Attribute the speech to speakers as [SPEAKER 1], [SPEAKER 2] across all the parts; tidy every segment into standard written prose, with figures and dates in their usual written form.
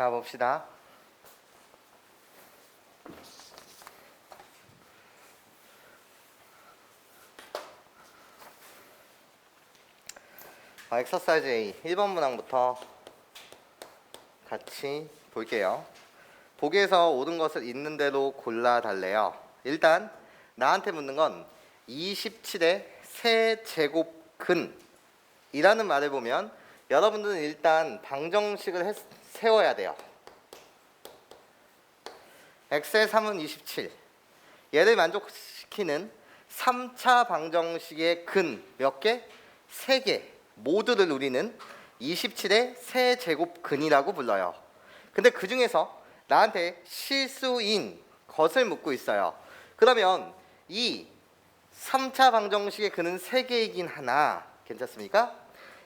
[SPEAKER 1] 자, 봅시다. 엑서사이즈 A 1번 문항부터 같이 볼게요. 보기에서 옳은 것을 있는 대로 골라 달래요. 일단 나한테 묻는 건 27의 세제곱근이라는 말을 보면 여러분들은 일단 방정식을 세워야 돼요. x의 3은 27. 얘를 만족시키는 3차 방정식의 근 몇 개? 3개. 모두를 우리는 27의 세제곱근이라고 불러요. 근데 그 중에서 나한테 실수인 것을 묻고 있어요. 그러면 이 3차 방정식의 근은 3개이긴 하나, 괜찮습니까?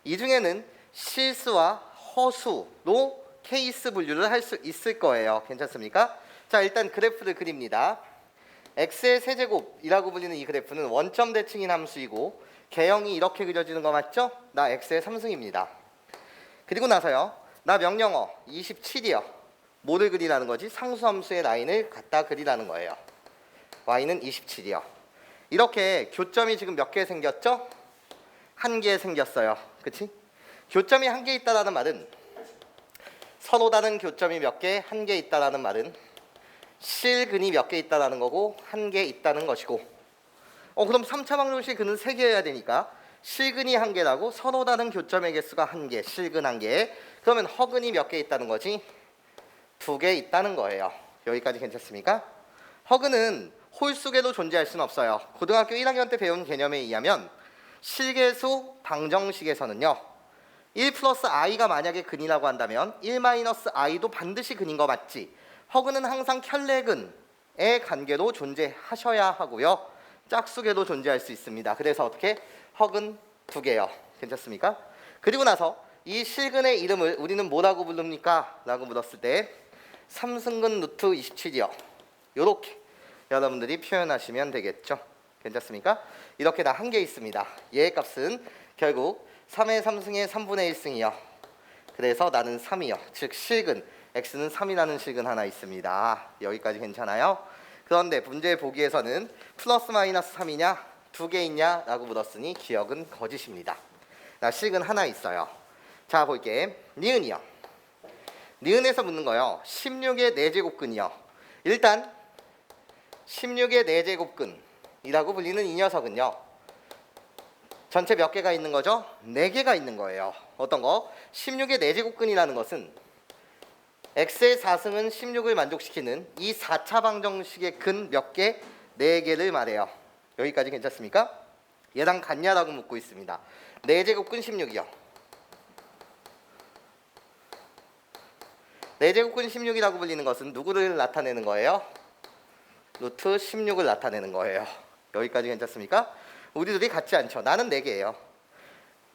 [SPEAKER 1] 이 중에는 실수와 허수로 케이스 분류를 할 수 있을 거예요. 괜찮습니까? 자, 일단 그래프를 그립니다. x의 세제곱이라고 불리는 이 그래프는 원점 대칭인 함수이고 개형이 이렇게 그려지는 거 맞죠? 나 x의 3승입니다. 그리고 나서요, 나 명령어 27이요. 뭐를 그리라는 거지? 상수함수의 라인을 갖다 그리라는 거예요. y는 27이요. 이렇게 교점이 지금 몇 개 생겼죠? 한 개 생겼어요. 그치? 교점이 한 개 있다라는 말은 서로 다른 교점이 몇 개, 한 개 있다라는 말은 실근이 몇 개 있다라는 거고 한 개 있다는 것이고, 그럼 3차 방정식 근은 3개여야 되니까 실근이 한 개라고 서로 다른 교점의 개수가 한 개, 실근 한 개. 그러면 허근이 몇 개 있다는 거지? 2개 있다는 거예요. 여기까지 괜찮습니까? 허근은 홀수계도 존재할 수는 없어요. 고등학교 1학년 때 배운 개념에 의하면 실계수 방정식에서는요, 1 플러스 i가 만약에 근이라고 한다면 1 마이너스 i도 반드시 근인 거 맞지? 허근은 항상 켤레근의 관계로 존재하셔야 하고요, 짝수계도 존재할 수 있습니다. 그래서 어떻게? 허근 2개요. 괜찮습니까? 그리고 나서 이 실근의 이름을 우리는 뭐라고 부릅니까? 라고 물었을 때 3승근 루트 27이요. 요렇게 여러분들이 표현하시면 되겠죠. 괜찮습니까? 이렇게 다 한 개 있습니다. 얘의 값은 결국 3의 3승의 3분의 1승이요. 그래서 나는 3이요. 즉 실근, x는 3이라는 실근 하나 있습니다. 여기까지 괜찮아요? 그런데 문제 보기에서는 플러스 마이너스 3이냐 2개 있냐 라고 물었으니 기억은 거짓입니다. 나 실근 하나 있어요. 자, 볼게. 니은이요. 니은에서 묻는 거요, 16의 4제곱근이요. 일단 16의 4제곱근이라고 불리는 이 녀석은요, 전체 몇 개가 있는 거죠? 4개가 있는 거예요. 어떤 거? 16의 4제곱근이라는 것은 x의 4승은 16을 만족시키는 이 4차 방정식의 근 몇 개? 4개를 말해요. 여기까지 괜찮습니까? 얘랑 같냐라고 묻고 있습니다. 4제곱근 16이요. 4제곱근 16이라고 불리는 것은 누구를 나타내는 거예요? 루트 16을 나타내는 거예요. 여기까지 괜찮습니까? 우리들이 같지 않죠. 나는 4개예요.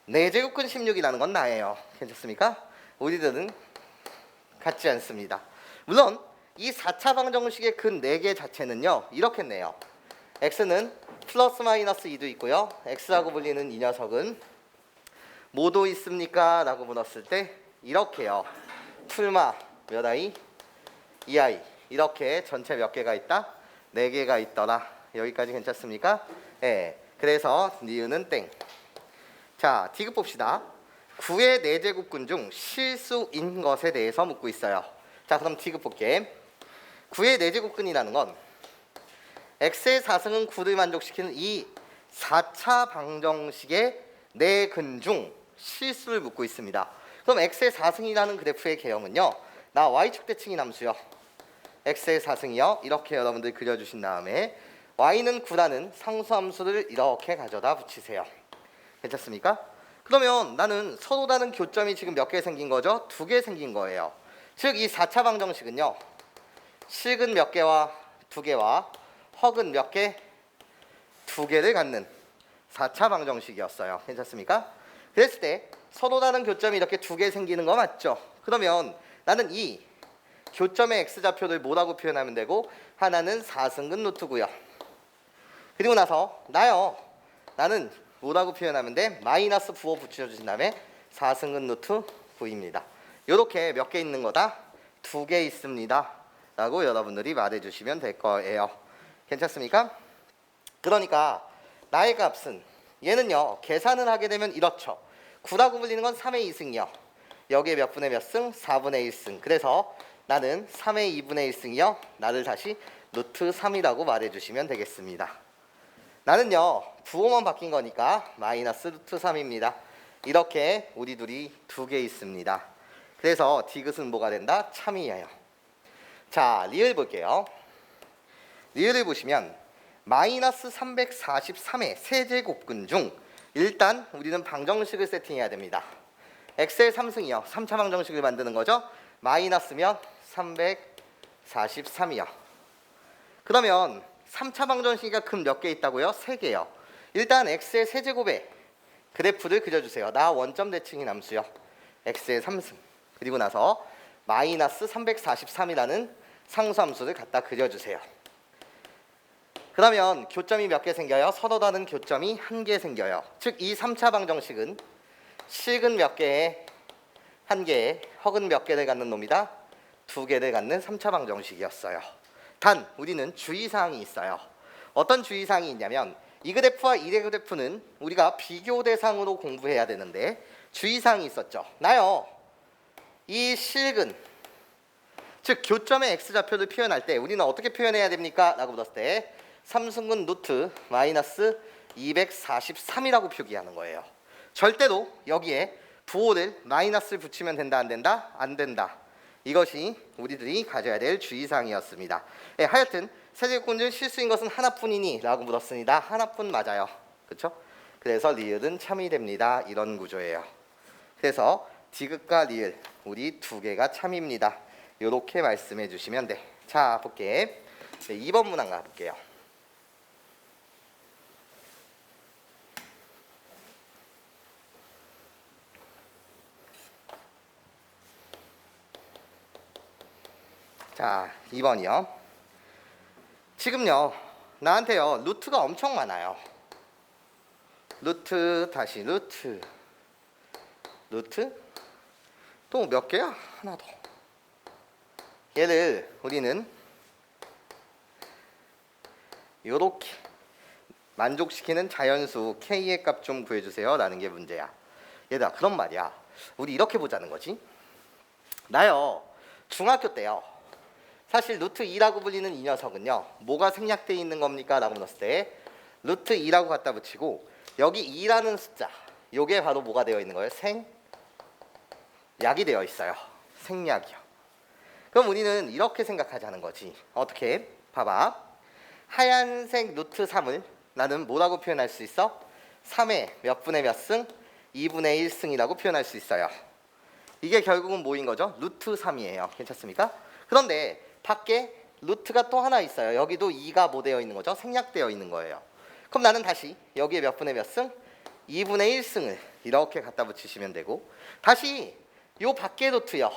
[SPEAKER 1] 4제곱근 16이라는 건 나예요. 괜찮습니까? 우리들은 같지 않습니다. 물론 이 4차 방정식의 근 4개 자체는요, 이렇게 내요. x는 플러스 마이너스 2도 있고요, x라고 불리는 이 녀석은 뭐도 있습니까? 라고 물었을 때 이렇게요. 풀마 몇 i? 2i. 이렇게 전체 몇 개가 있다? 4개가 있더라. 여기까지 괜찮습니까? 네. 그래서 니은은 땡. 자, 디귿 봅시다. 9의 4제곱근 중 실수인 것에 대해서 묻고 있어요. 자, 그럼 디귿 볼게. 9의 4제곱근이라는 건 x의 4승은 9를 만족시키는 이 4차 방정식의 4근 중 실수를 묻고 있습니다. 그럼 x의 4승이라는 그래프의 개형은요, 나 y축 대칭인 함수요, x의 4승이요. 이렇게 여러분들 그려주신 다음에 y는 9라는 상수함수를 이렇게 가져다 붙이세요. 괜찮습니까? 그러면 나는 서로 다른 교점이 지금 몇 개 생긴 거죠? 2개 생긴 거예요. 즉 이 4차 방정식은요, 실근 몇 개와 2개와 허근 몇 개? 2개를 갖는 4차 방정식이었어요. 괜찮습니까? 그랬을 때 서로 다른 교점이 이렇게 2개 생기는 거 맞죠? 그러면 나는 이 교점의 x좌표를 뭐라고 표현하면 되고, 하나는 4승근 루트고요. 그리고 나서 나는 뭐라고 표현하면 돼? 마이너스 9호 붙여주신 다음에 4승근 루트 9입니다. 이렇게 몇 개 있는 거다? 두 개 있습니다 라고 여러분들이 말해주시면 될 거예요. 괜찮습니까? 그러니까 나의 값은 얘는요 계산을 하게 되면 이렇죠. 9라고 불리는 건 3의 2승이요. 여기에 몇 분의 몇 승? 4분의 1승. 그래서 나는 3의 2분의 1승이요. 나를 다시 루트 3이라고 말해주시면 되겠습니다. 나는요 부호만 바뀐 거니까 마이너스 루트 3입니다. 이렇게 우리 둘이 두 개 있습니다. 그래서 디귿은 뭐가 된다? 참이에요. 자, 리을 볼게요. 리을을 보시면 마이너스 343의 세제곱근 중 일단 우리는 방정식을 세팅해야 됩니다. 엑셀 3승이요. 3차 방정식을 만드는 거죠. 마이너스면 343이요. 그러면 3차 방정식이 근 몇 개 있다고요? 3개요. 일단 x의 세제곱에 그래프를 그려주세요. 나 원점 대칭이 남수요. x의 3승. 그리고 나서 마이너스 343이라는 상수함수를 갖다 그려주세요. 그러면 교점이 몇 개 생겨요? 서로 다른 교점이 한 개 생겨요. 즉 이 3차 방정식은 실근 몇 개에 한 개에 허근 몇 개를 갖는 놈이다? 두 개를 갖는 3차 방정식이었어요. 단 우리는 주의사항이 있어요. 어떤 주의사항이 있냐면 이 그래프와 이 그래프는 우리가 비교 대상으로 공부해야 되는데 주의사항이 있었죠. 나요 이 실근 즉 교점의 x좌표를 표현할 때 우리는 어떻게 표현해야 됩니까? 라고 물었을 때 3승근 루트 마이너스 243이라고 표기하는 거예요. 절대로 여기에 부호를 마이너스를 붙이면 된다 안 된다? 안 된다. 이것이 우리들이 가져야 될 주의사항이었습니다. 예, 하여튼 세제곱근 중 실수인 것은 하나뿐이니? 라고 물었습니다. 하나뿐 맞아요. 그렇죠? 그래서 리을은 참이 됩니다. 이런 구조예요. 그래서 디귿과 리을 우리 두 개가 참입니다. 이렇게 말씀해 주시면 돼. 자, 볼게. 네, 2번 문항 가볼게요. 자, 2번이요. 지금요 나한테요 루트가 엄청 많아요. 루트 다시 루트 또 몇 개야? 하나 더. 얘를 우리는 요렇게 만족시키는 자연수 k의 값 좀 구해주세요 라는 게 문제야. 얘들아 그런 말이야. 우리 이렇게 보자는 거지. 나요 중학교 때요 사실 루트 2라고 불리는 이 녀석은요 뭐가 생략되어 있는 겁니까? 라고 물었을 때 루트 2라고 갖다 붙이고 여기 2라는 숫자 요게 바로 뭐가 되어 있는 거예요? 생약이 되어 있어요. 생약이요. 그럼 우리는 이렇게 생각하자는 거지. 어떻게? 봐봐. 하얀색 루트 3을 나는 뭐라고 표현할 수 있어? 3의 몇 분의 몇 승? 2분의 1승이라고 표현할 수 있어요. 이게 결국은 뭐인 거죠? 루트 3이에요. 괜찮습니까? 그런데 밖에 루트가 또 하나 있어요. 여기도 2가 뭐 되어 있는 거죠? 생략되어 있는 거예요. 그럼 나는 다시 여기에 몇 분의 몇 승? 2분의 1승을 이렇게 갖다 붙이시면 되고 다시 요 밖에 루트요.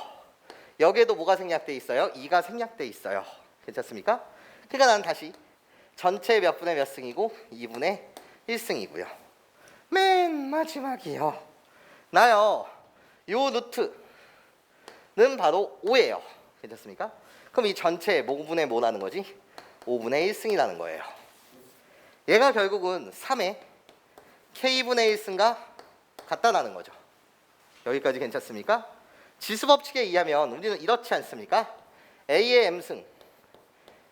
[SPEAKER 1] 여기에도 뭐가 생략되어 있어요? 2가 생략되어 있어요. 괜찮습니까? 그러니까 나는 다시 전체 몇 분의 몇 승이고 2분의 1승이고요. 맨 마지막이요. 나요. 요 루트는 바로 5예요. 괜찮습니까? 그럼 이 전체 5분의 뭐라는 거지? 5분의 1승이라는 거예요. 얘가 결국은 3의 k분의 1승과 같다라는 거죠. 여기까지 괜찮습니까? 지수법칙에 의하면 우리는 이렇지 않습니까? a의 m승의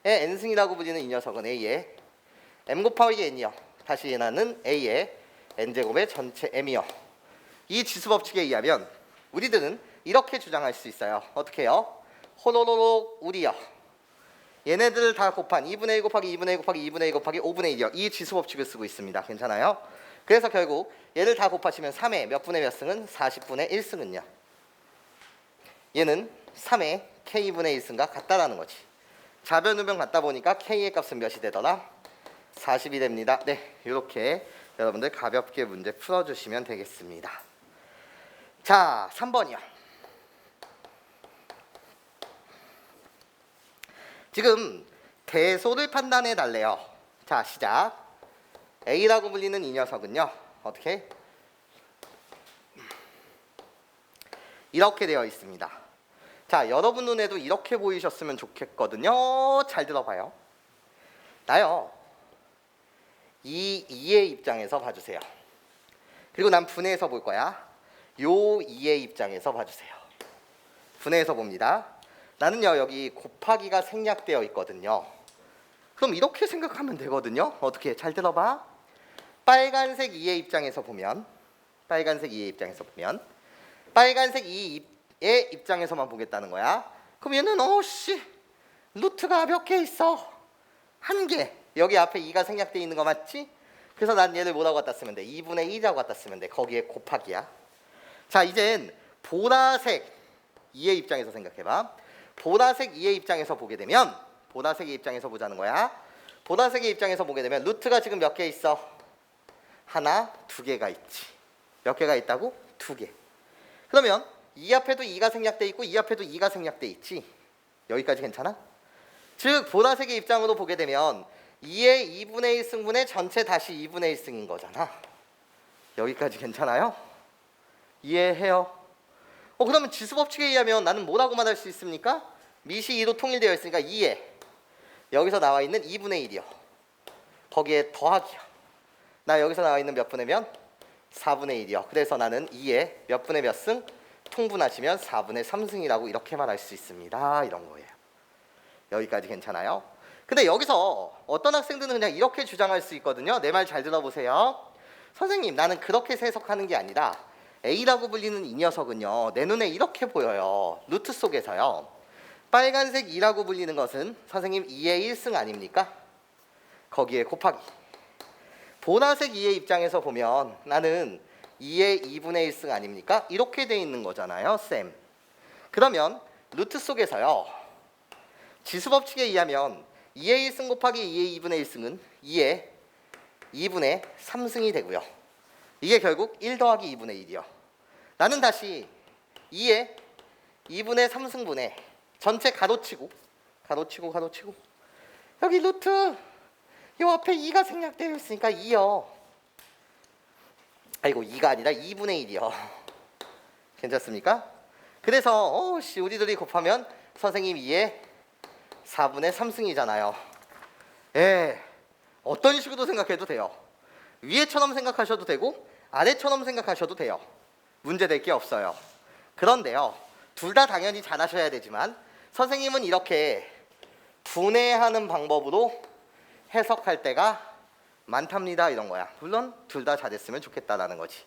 [SPEAKER 1] n승이라고 불리는 이 녀석은 a의 m 곱하기 n이요. 다시 얘는 a의 n제곱의 전체 m이요. 이 지수법칙에 의하면 우리들은 이렇게 주장할 수 있어요. 어떻게 해요? 호로로로 우리요. 얘네들을 다 곱한 2분의 1 곱하기 2분의 1 곱하기 2분의 1 곱하기 5분의 1이요. 이 지수법칙을 쓰고 있습니다. 괜찮아요? 그래서 결국 얘를 다 곱하시면 3의 몇 분의 몇 승은 40분의 1승은요. 얘는 3의 k분의 1승과 같다라는 거지. 좌변 우변 같다 보니까 k의 값은 몇이 되더라? 40이 됩니다. 네, 이렇게 여러분들 가볍게 문제 풀어주시면 되겠습니다. 자, 3번이요. 지금 대소를 판단해 달래요. 자, 시작. A라고 불리는 이 녀석은요. 어떻게? 이렇게 되어 있습니다. 자, 여러분 눈에도 이렇게 보이셨으면 좋겠거든요. 잘 들어봐요. 나요, 이 2의 입장에서 봐주세요. 그리고 난 분해해서 볼 거야. 요 2의 입장에서 봐주세요. 분해해서 봅니다. 나는요, 여기 곱하기가 생략되어 있거든요. 그럼 이렇게 생각하면 되거든요. 어떻게? 잘 들어봐. 빨간색 2의 입장에서 보면, 빨간색 2의 입장에서만 보겠다는 거야. 그럼 얘는 루트가 몇 개 있어? 1개. 여기 앞에 2가 생략되어 있는 거 맞지? 그래서 난 얘를 뭐라고 갖다 쓰면 돼? 2분의 1이라고 갖다 쓰면 돼. 거기에 곱하기야. 자, 이젠 보라색 2의 입장에서 생각해봐. 보라색 2의 입장에서 보게 되면, 보라색의 입장에서 보자는 거야. 보라색의 입장에서 보게 되면 루트가 지금 몇 개 있어? 하나, 2개가 있지. 몇 개가 있다고? 2개. 그러면 이 앞에도 2가 생략돼 있고 이 앞에도 2가 생략돼 있지. 여기까지 괜찮아? 즉 보라색의 입장으로 보게 되면 2의 2분의 1승분의 전체 다시 2분의 1승인 거잖아. 여기까지 괜찮아요? 이해해요? 그러면 지수법칙에 의하면 나는 뭐라고 말할 수 있습니까? 미시 2로 통일되어 있으니까 2에 여기서 나와 있는 2분의 1이요. 거기에 더하기요. 나 여기서 나와 있는 몇 분의 몇? 4분의 1이요. 그래서 나는 2에 몇 분의 몇 승? 통분하시면 4분의 3승이라고 이렇게 말할 수 있습니다. 이런 거예요. 여기까지 괜찮아요? 근데 여기서 어떤 학생들은 그냥 이렇게 주장할 수 있거든요. 내 말 잘 들어보세요. 선생님, 나는 그렇게 해석하는 게 아니라 A라고 불리는 이 녀석은요, 내 눈에 이렇게 보여요. 루트 속에서요. 빨간색 2라고 불리는 것은 선생님 2의 1승 아닙니까? 거기에 곱하기. 보라색 2의 입장에서 보면 나는 2의 2분의 1승 아닙니까? 이렇게 돼 있는 거잖아요, 쌤. 그러면 루트 속에서요, 지수법칙에 의하면 2의 1승 곱하기 2의 2분의 1승은 2의 2분의 3승이 되고요. 이게 결국 1 더하기 2분의 1이요. 나는 다시 2의 2분의 3승분의 전체 가로치고 여기 루트 이 앞에 2가 생략되어 있으니까 2요. 아이고, 2가 아니라 2분의 1이요. 괜찮습니까? 그래서 우리들이 곱하면 선생님 2의 4분의 3승이잖아요. 예, 어떤 식으로 생각해도 돼요. 위에처럼 생각하셔도 되고 아래처럼 생각하셔도 돼요. 문제될 게 없어요. 그런데요, 둘 다 당연히 잘하셔야 되지만 선생님은 이렇게 분해하는 방법으로 해석할 때가 많답니다. 이런 거야. 물론 둘 다 잘했으면 좋겠다라는 거지.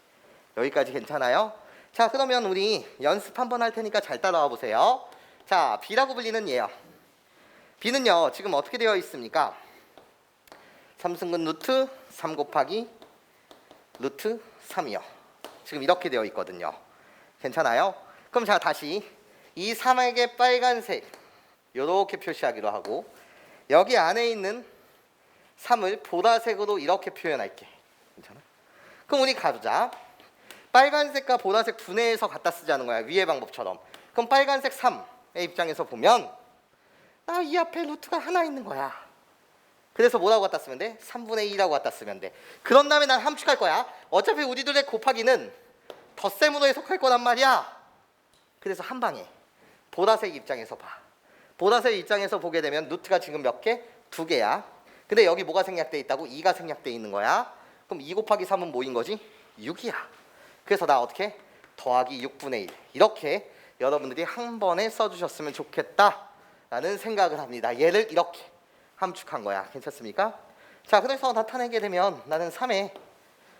[SPEAKER 1] 여기까지 괜찮아요? 자, 그러면 우리 연습 한번 할 테니까 잘 따라와 보세요. 자, B라고 불리는 얘요. B는요, 지금 어떻게 되어 있습니까? 3승분 루트 3 곱하기 루트 3이요. 지금 이렇게 되어 있거든요. 괜찮아요? 그럼 자, 다시 이 3에게 빨간색 이렇게 표시하기로 하고 여기 안에 있는 3을 보라색으로 이렇게 표현할게. 괜찮아? 그럼 우리 가르자. 빨간색과 보라색 분해해서 갖다 쓰자는 거야. 위의 방법처럼. 그럼 빨간색 3의 입장에서 보면 이 앞에 루트가 하나 있는 거야. 그래서 뭐라고 갖다 쓰면 돼? 3분의 2라고 갖다 쓰면 돼. 그런 다음에 난 함축할 거야. 어차피 우리들의 곱하기는 덧셈으로 해석할 거란 말이야. 그래서 한 방에 보라색 입장에서 봐. 보라색 입장에서 보게 되면 루트가 지금 몇 개? 2개야. 근데 여기 뭐가 생략돼 있다고? 2가 생략돼 있는 거야. 그럼 2 곱하기 3은 뭐인 거지? 6이야. 그래서 나 어떻게? 더하기 6분의 1. 이렇게 여러분들이 한 번에 써주셨으면 좋겠다라는 생각을 합니다. 얘를 이렇게 함축한 거야. 괜찮습니까? 자, 그래서 나타내게 되면 나는 3에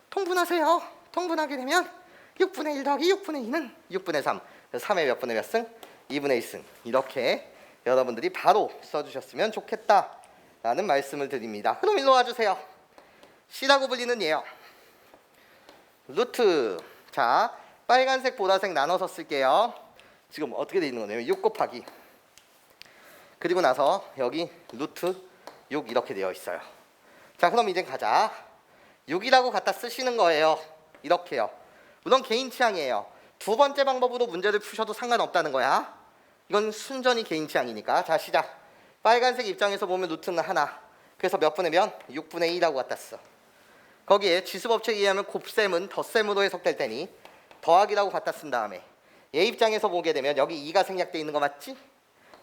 [SPEAKER 1] 통분하세요. 통분하게 되면 6분의 1 더하기 6분의 2는 6분의 3. 3의 몇 분의 몇 승? 2분의 1승. 이렇게 여러분들이 바로 써주셨으면 좋겠다라는 말씀을 드립니다. 그럼 일로 와주세요. C라고 불리는 얘요. 루트. 자, 빨간색 보라색 나눠서 쓸게요. 지금 어떻게 돼 있는 거냐면 6 곱하기 그리고 나서 여기 루트 6 이렇게 되어 있어요. 자, 그럼 이제 가자. 6이라고 갖다 쓰시는 거예요. 이렇게요. 물론 개인 취향이에요. 두 번째 방법으로 문제를 푸셔도 상관없다는 거야. 이건 순전히 개인 취향이니까. 자, 시작. 빨간색 입장에서 보면 루트는 하나. 그래서 몇 분의 몇? 6분의 2라고 갖다 써. 거기에 지수법칙에 의하면 곱셈은 덧셈으로 해석될 테니 더하기라고 갖다 쓴 다음에 얘 입장에서 보게 되면 여기 2가 생략되어 있는 거 맞지?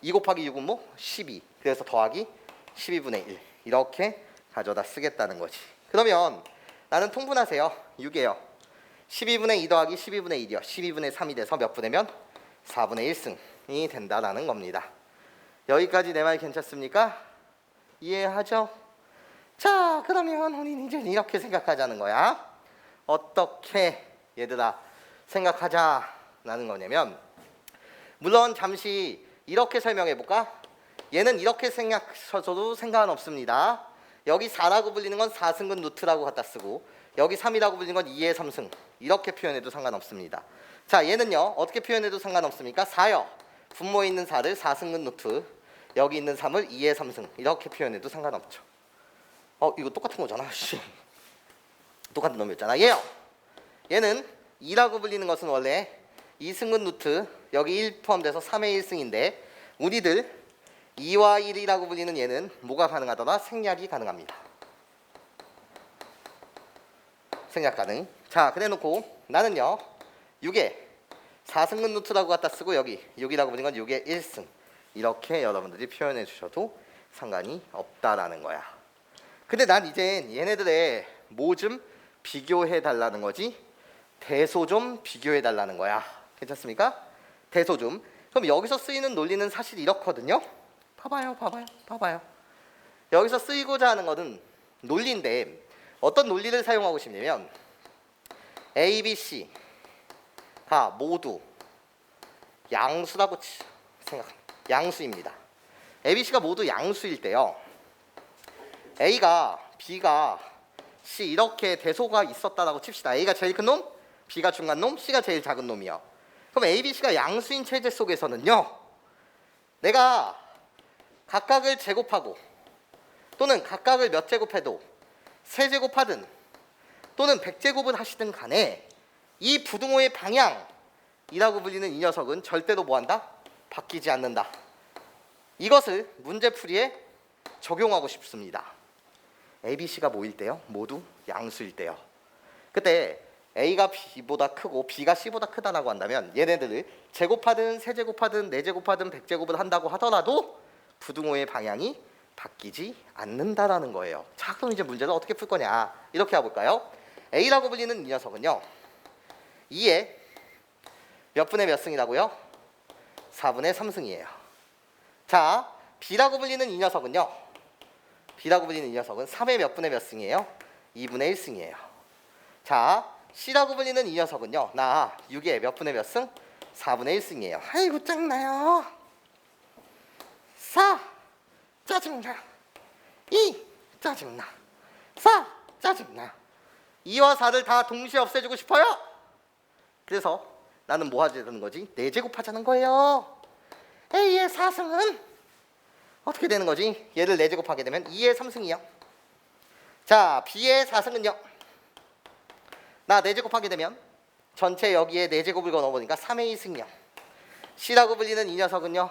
[SPEAKER 1] 2 곱하기 6은 뭐? 12. 그래서 더하기 12분의 1 이렇게 가져다 쓰겠다는 거지. 그러면 나는 통분하세요. 6이에요. 12분의 2 더하기 12분의 1이요. 12분의 3이 돼서 몇 분의면? 4분의 1승이 된다라는 겁니다. 여기까지 내 말 괜찮습니까? 이해하죠? 자, 그러면 우리는 이제 이렇게 생각하자는 거야. 어떻게 얘들아 생각하자라는 거냐면, 물론 잠시 이렇게 설명해 볼까? 얘는 이렇게 생각하셔도 상관은 없습니다. 여기 4라고 불리는 건 4승근 루트라고 갖다 쓰고, 여기 3이라고 불리는 건 2의 3승 이렇게 표현해도 상관없습니다. 자, 얘는요 어떻게 표현해도 상관없습니까? 4요. 분모에 있는 4를 4승근 루트, 여기 있는 3을 2의 3승 이렇게 표현해도 상관없죠. 이거 똑같은 거잖아. 똑같은 놈이었잖아. 얘는 2라고 불리는 것은 원래 2승근 루트, 여기 1 포함돼서 3의 1승인데 우리들 2와 1이라고 불리는 얘는 뭐가 가능하더라? 생략이 가능합니다. 생략 가능. 자, 그래놓고 나는요 6에 4승근 루트라고 갖다 쓰고 여기 6이라고 불리는 건 6의 1승 이렇게 여러분들이 표현해 주셔도 상관이 없다라는 거야. 근데 난 이제 얘네들의 뭐 좀 비교해 달라는 거지, 대소 좀 비교해 달라는 거야. 괜찮습니까? 대소 좀. 그럼 여기서 쓰이는 논리는 사실 이렇거든요. 봐봐요. 여기서 쓰이고자 하는 것은 논리인데 어떤 논리를 사용하고 싶냐면 A, B, C가 모두 양수라고 생각합니다. 양수입니다. A, B, C가 모두 양수일 때요, A가 B가 C 이렇게 대소가 있었다라고 칩시다. A가 제일 큰 놈, B가 중간 놈, C가 제일 작은 놈이요. 그럼 A, B, C가 양수인 체제 속에서는요, 내가 각각을 제곱하고 또는 각각을 몇 제곱해도 세제곱하든 또는 100제곱을 하시든 간에 이 부등호의 방향이라고 불리는 이 녀석은 절대로 뭐한다? 바뀌지 않는다. 이것을 문제풀이에 적용하고 싶습니다. A, B, C가 뭐일 때요? 모두 양수일 때요. 그때 A가 B보다 크고 B가 C보다 크다라고 한다면 얘네들을 제곱하든 세제곱하든 네제곱하든 100제곱을 한다고 하더라도 부등호의 방향이 바뀌지 않는다라는 거예요. 자, 그럼 이제 문제를 어떻게 풀 거냐? 이렇게 해볼까요? A라고 불리는 이 녀석은요 2의 몇 분의 몇 승이라고요? 4분의 3승이에요. 자, B라고 불리는 이 녀석은요, B라고 불리는 이 녀석은 3의 몇 분의 몇 승이에요? 2분의 1승이에요. 자, C라고 불리는 이 녀석은요, 나 6의 몇 분의 몇 승? 4분의 1승이에요. 아이고 짱나요. 4 짜증나. 2 짜증나. 4 짜증나. 2와 4를 다 동시에 없애주고 싶어요. 그래서 나는 뭐 하자는 거지? 4제곱하자는 거예요. A의 4승은 어떻게 되는 거지? 얘를 4제곱하게 되면 2의 3승이요. 자, B의 4승은요, 나 4제곱하게 되면 전체 여기에 4제곱을 넣어보니까 3의 2승이요. C라고 불리는 이 녀석은요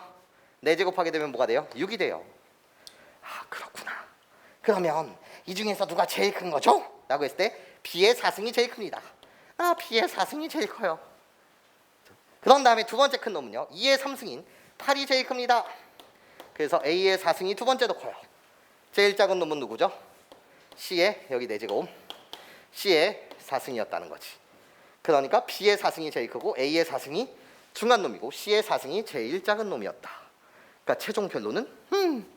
[SPEAKER 1] 4제곱하게 되면 뭐가 돼요? 6이 돼요. 아, 그렇구나. 그러면 이 중에서 누가 제일 큰 거죠? 라고 했을 때 B의 4승이 제일 큽니다. 아, B의 4승이 제일 커요. 그런 다음에 두 번째 큰 놈은요 2의 3승인 8이 제일 큽니다. 그래서 A의 4승이 두 번째도 커요. 제일 작은 놈은 누구죠? C의 여기 4제곱, C의 4승이었다는 거지. 그러니까 B의 4승이 제일 크고 A의 4승이 중간 놈이고 C의 4승이 제일 작은 놈이었다. 그러니까 최종 결론은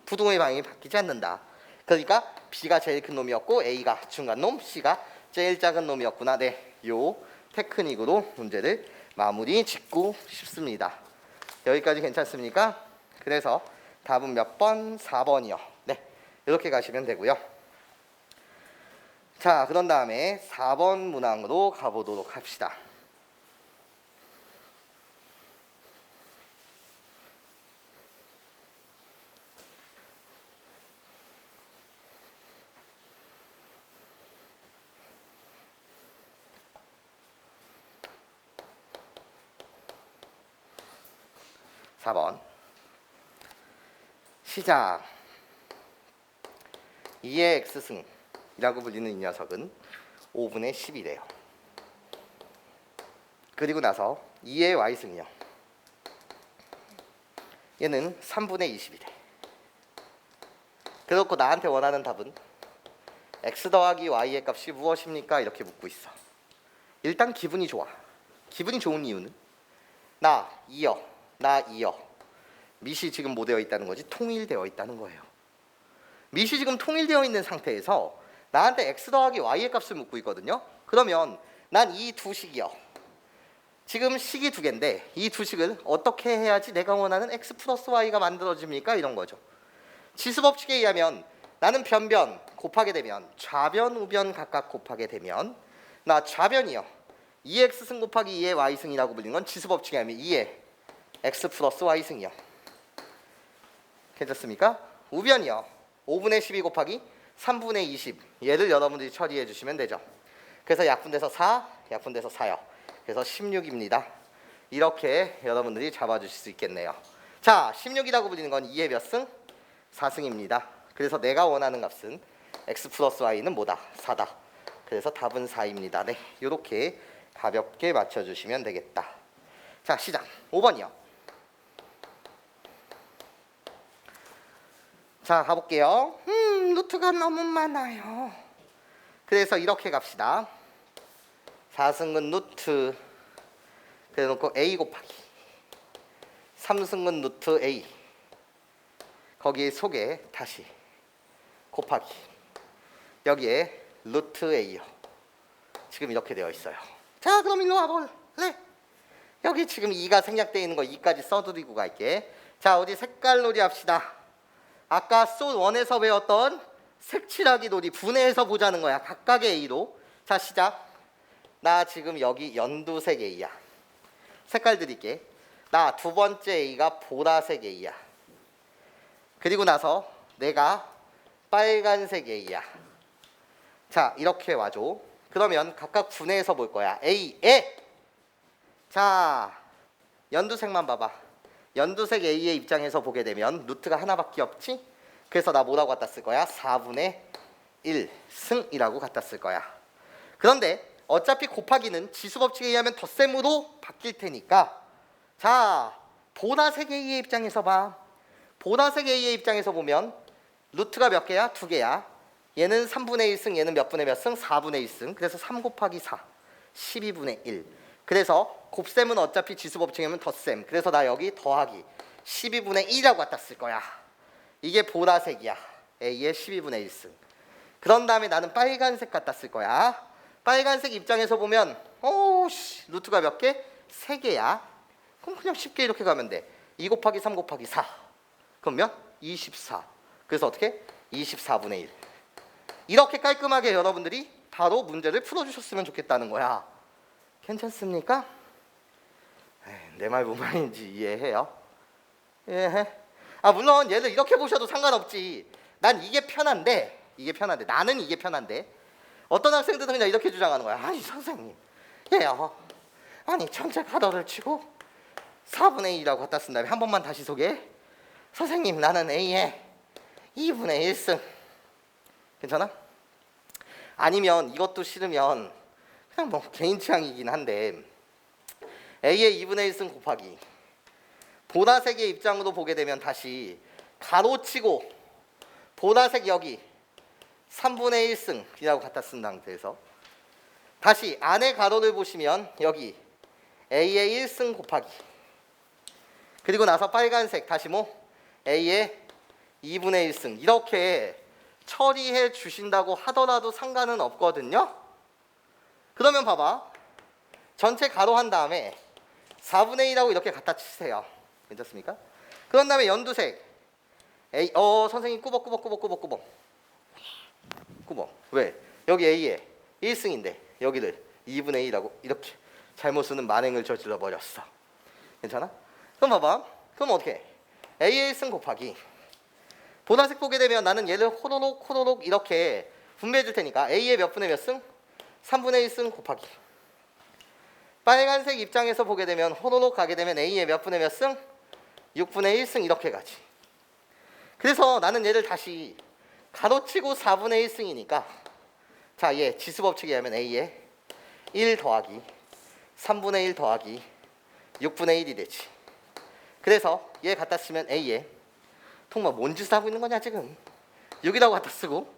[SPEAKER 1] 부등호의 방향이 바뀌지 않는다. 그러니까 B가 제일 큰 놈이었고 A가 중간 놈, C가 제일 작은 놈이었구나. 네, 요 테크닉으로 문제를 마무리 짓고 싶습니다. 여기까지 괜찮습니까? 그래서 답은 몇 번? 4번이요. 네, 이렇게 가시면 되고요. 자, 그런 다음에 4번 문항으로 가보도록 합시다. 시작. 2의 x승이라고 불리는 이 녀석은 5분의 10이래요. 그리고 나서 2의 y승이요. 얘는 3분의 20이 돼. 그렇고 나한테 원하는 답은 x 더하기 y의 값이 무엇입니까? 이렇게 묻고 있어. 일단 기분이 좋아. 기분이 좋은 이유는 나 2여 밑이 지금 뭐 되어 있다는 거지? 통일되어 있다는 거예요. 밑이 지금 통일되어 있는 상태에서 나한테 x 더하기 y의 값을 묻고 있거든요. 그러면 난 이 두 식이요. 지금 식이 두 개인데 이 두 식을 어떻게 해야지 내가 원하는 x 플러스 y가 만들어집니까? 이런 거죠. 지수법칙에 의하면 나는 변변 곱하게 되면 좌변 우변 각각 곱하게 되면 나 좌변이요 2x승 곱하기 2의 y승이라고 불리는 건 지수법칙에 의하면 2의 x 플러스 y승이요. 괜찮습니까? 우변이요 5분의 12 곱하기 3분의 20 얘를 여러분들이 처리해 주시면 되죠. 그래서 약분돼서 4 약분돼서 4요. 그래서 16입니다. 이렇게 여러분들이 잡아주실 수 있겠네요. 자, 16이라고 불리는 건 2의 몇 승? 4승입니다. 그래서 내가 원하는 값은 x 플러스 y는 뭐다? 4다. 그래서 답은 4입니다. 네, 이렇게 가볍게 맞춰주시면 되겠다. 자, 시작. 5번이요. 자, 가볼게요. 루트가 너무 많아요. 그래서 이렇게 갑시다. 4승은 루트 그래놓고 a 곱하기 3승은 루트 a 거기에 속에 다시 곱하기 여기에 루트 a요. 지금 이렇게 되어 있어요. 자, 그럼 일로 와볼래? 여기 지금 2가 생략되어 있는 거 2까지 써드리고 갈게. 자, 우리 색깔 놀이 합시다. 아까 소1에서 배웠던 색칠하기 놀이 분해해서 보자는 거야. 각각의 a로. 자, 시작. 나 지금 여기 연두색 a야. 색깔 드릴게. 나 두 번째 a가 보라색 a야. 그리고 나서 내가 빨간색 a야. 자, 이렇게 와줘. 그러면 각각 분해해서 볼 거야. a에 자, 연두색만 봐봐. 연두색 a의 입장에서 보게 되면 루트가 하나밖에 없지? 그래서 나 뭐라고 갖다 쓸 거야? 4분의 1승이라고 갖다 쓸 거야. 그런데 어차피 곱하기는 지수법칙에 의하면 덧셈으로 바뀔 테니까 자, 보라색 a의 입장에서 봐. 보라색 a의 입장에서 보면 루트가 몇 개야? 두 개야. 얘는 3분의 1승, 얘는 몇 분의 몇 승? 4분의 1승. 그래서 3 곱하기 4, 12분의 1. 그래서 곱셈은 어차피 지수법칙에 의하면 덧셈. 그래서 나 여기 더하기 12분의 1이라고 갖다 쓸 거야. 이게 보라색이야. A의 12분의 1승. 그런 다음에 나는 빨간색 갖다 쓸 거야. 빨간색 입장에서 보면 루트가 몇 개? 3개야. 그럼 그냥 쉽게 이렇게 가면 돼. 2 곱하기 3 곱하기 4. 그러면 24. 그래서 어떻게? 24분의 1. 이렇게 깔끔하게 여러분들이 바로 문제를 풀어주셨으면 좋겠다는 거야. 괜찮습니까? 내 말 뭔 말인지 이해해요? 이해해? 물론 얘를 이렇게 보셔도 상관없지. 난 이게 편한데 나는 이게 편한데 어떤 학생들은 그냥 이렇게 주장하는 거야. 아니 선생님 얘요 아니 전체 가로를 치고 4분의 1이라고 갖다 쓴 다음에 한 번만 다시 소개해. 선생님 나는 A에 2분의 1승. 괜찮아? 아니면 이것도 싫으면 그냥 뭐 개인 취향이긴 한데 A의 2분의 1승 곱하기 보라색의 입장으로 보게 되면 다시 가로치고 보라색 여기 3분의 1승이라고 갖다 쓴 상태에서 다시 안에 가로를 보시면 여기 A의 1승 곱하기 그리고 나서 빨간색 다시 뭐 A의 2분의 1승 이렇게 처리해 주신다고 하더라도 상관은 없거든요. 그러면 봐봐. 전체 가로 한 다음에 4분의 1하고 이렇게 갖다 치세요. 괜찮습니까? 그런 다음에 연두색 A 선생님 꾸벅 왜? 여기 A에 1승인데 여기를 2분의 1하고 이렇게 잘못 쓰는 만행을 저질러 버렸어. 괜찮아? 그럼 봐봐. 그럼 어떻게 해? A의 1승 곱하기 보라색 보게 되면 나는 얘를 호로록 이렇게 분배해 줄 테니까 A의 몇 분의 몇 승? 3분의 1승 곱하기 빨간색 입장에서 보게 되면 호로록 가게 되면 A의 몇 분의 몇 승? 6분의 1승 이렇게 가지. 그래서 나는 얘를 다시 가로치고 4분의 1승이니까 자, 얘 지수법칙에 의하면 A의 1 더하기 3분의 1 더하기 6분의 1이 되지. 그래서 얘 갖다 쓰면 A에 통마 뭔 짓을 하고 있는 거냐 지금. 6이라고 갖다 쓰고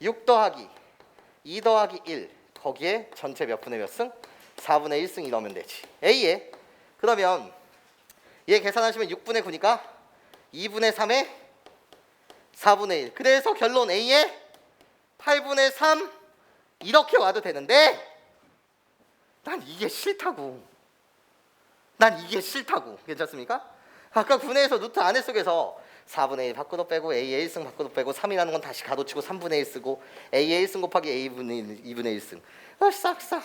[SPEAKER 1] 6 더하기 2 더하기 1 거기에 전체 몇 분의 몇 승? 4분의 1승 이러면 되지. A에 그러면 얘 계산하시면 6분의 9니까 2분의 3에 4분의 1. 그래서 결론 A에 8분의 3 이렇게 와도 되는데 난 이게 싫다고. 난 이게 싫다고. 괜찮습니까? 아까 분해에서 루트 안에 속에서 4분의 1 밖으로 빼고 A의 1승 밖으로 빼고 3이라는 건 다시 가로치고 3분의 1 쓰고 A의 1승 곱하기 A분의 1, 2분의 1승 싹싹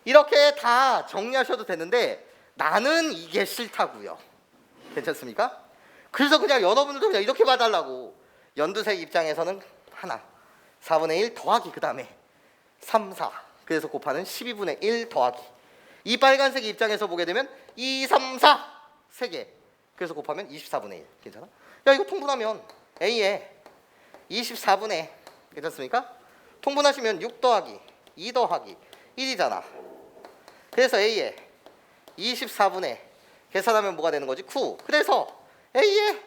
[SPEAKER 1] 이렇게 다 정리하셔도 되는데 나는 이게 싫다고요. 괜찮습니까? 그래서 그냥 여러분들도 그냥 이렇게 봐달라고. 연두색 입장에서는 하나 4분의 1 더하기 그 다음에 3, 4 그래서 곱하는 12분의 1 더하기 이 빨간색 입장에서 보게 되면 2, 3, 4 3개 그래서 곱하면 24분의 1 괜찮아? 야 이거 통분하면 A에 24분의 괜찮습니까? 통분하시면 6 더하기 2 더하기 1이잖아. 그래서 A에 24분의 계산하면 뭐가 되는 거지? 9. 그래서 A에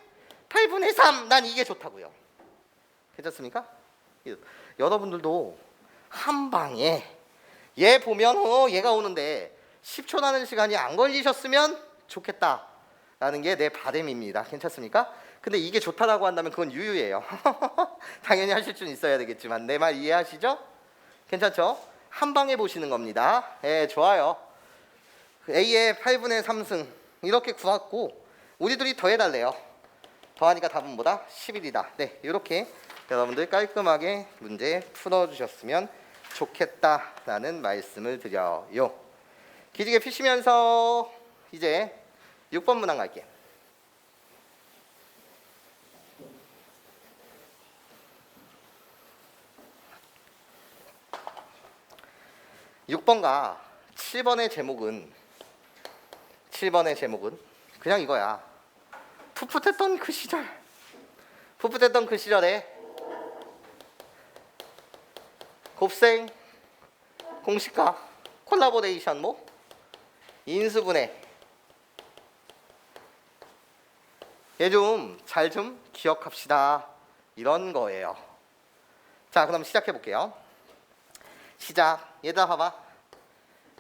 [SPEAKER 1] 8분의 3 난 이게 좋다고요. 괜찮습니까? 여러분들도 한 방에 얘 보면 얘가 오는데 10초 나는 시간이 안 걸리셨으면 좋겠다라는 게 내 바람입니다. 괜찮습니까? 근데 이게 좋다라고 한다면 그건 유유예요. 당연히 하실 줄 있어야 되겠지만 내 말 이해하시죠? 괜찮죠? 한 방에 보시는 겁니다. 예, 좋아요. A의 8분의 3승 이렇게 구했고 우리들이 더해달래요. 더하니까 답은 뭐다? 11이다. 네, 이렇게 여러분들 깔끔하게 문제 풀어주셨으면 좋겠다라는 말씀을 드려요. 기지개 피시면서 이제 6번 문항 갈게요. 6번과 7번의 제목은 그냥 이거야. 풋풋했던 그 시절에 곱셈 공식과 콜라보레이션 인수분해 얘 좀 잘 좀 기억합시다 이런 거예요. 자 그럼 시작해 볼게요. 시작. 얘들아 봐봐.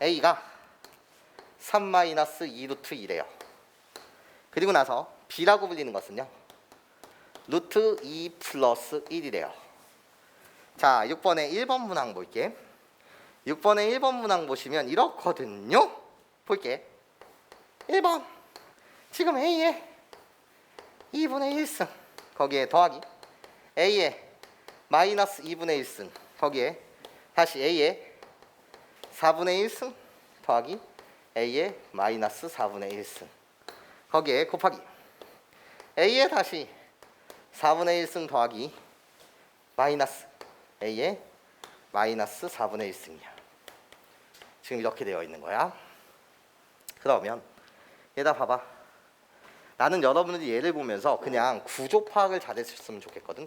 [SPEAKER 1] A가 3-2 루트 2래요. 그리고 나서 B라고 불리는 것은요 루트 2 플러스 1이래요. 자 6번의 1번 문항 볼게. 6번의 1번 문항 보시면 이렇거든요. 볼게. 1번 지금 A에 2분의 1승 거기에 더하기 A에 마이너스 2분의 1승 거기에 다시 A에 4분의 1승 더하기 A에 마이너스 4분의 1승 거기에 곱하기 A에 다시 4분의 1승 더하기 마이너스 A에 마이너스 4분의 1승이야. 지금 이렇게 되어 있는 거야. 그러면 얘다 봐봐. 나는 여러분들이 얘를 보면서 그냥 구조 파악을 잘했으면 좋겠거든.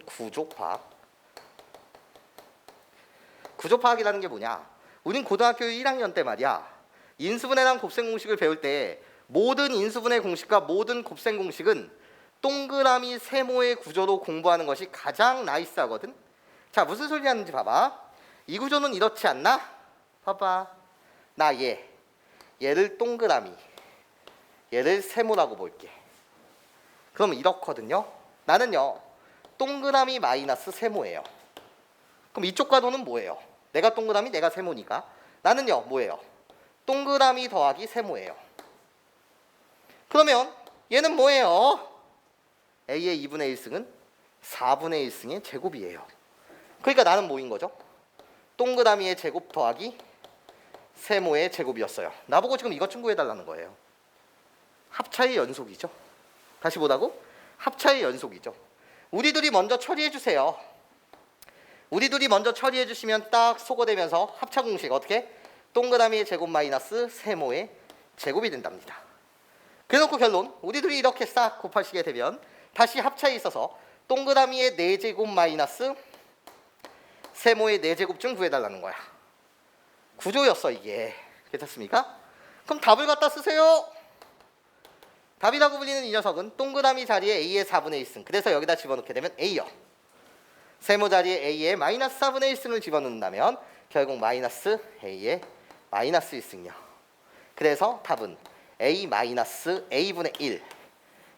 [SPEAKER 1] 구조 파악이라는 게 뭐냐? 우린 고등학교 1학년 때 말이야. 인수분해랑 곱셈 공식을 배울 때 모든 인수분해 공식과 모든 곱셈 공식은 동그라미 세모의 구조로 공부하는 것이 가장 나이스하거든. 자 무슨 소리 하는지 봐봐. 이 구조는 이렇지 않나? 봐봐. 나 얘를 동그라미 얘를 세모라고 볼게. 그럼 이렇거든요. 나는요 동그라미 마이너스 세모예요. 그럼 이쪽 괄호는 뭐예요? 내가 동그라미 내가 세모니까 나는요 뭐예요? 동그라미 더하기 세모예요. 그러면 얘는 뭐예요? A의 2분의 1승은 4분의 1승의 제곱이에요. 그러니까 나는 뭐인 거죠? 동그라미의 제곱 더하기 세모의 제곱이었어요. 나보고 지금 이것 좀 구해달라는 거예요. 합차의 연속이죠. 다시 뭐라고? 합차의 연속이죠. 우리들이 먼저 처리해 주세요. 우리들이 먼저 처리해 주시면 딱 소거되면서 합차 공식 어떻게? 동그라미의 제곱 마이너스 세모의 제곱이 된답니다. 그래놓고 결론 우리들이 이렇게 싹 곱하시게 되면 다시 합차에 있어서 동그라미의 4제곱 마이너스 세모의 4제곱 좀 구해달라는 거야. 구조였어 이게. 괜찮습니까? 그럼 답을 갖다 쓰세요. 답이라고 불리는 이 녀석은 동그라미 자리에 a의 4분의 1승. 그래서 여기다 집어넣게 되면 a요. 세모 자리에 a의 마이너스 4분의 1승을 집어넣는다면 결국 마이너스 a의 마이너스 1승이요. 그래서 답은 a 마이너스 a분의 1.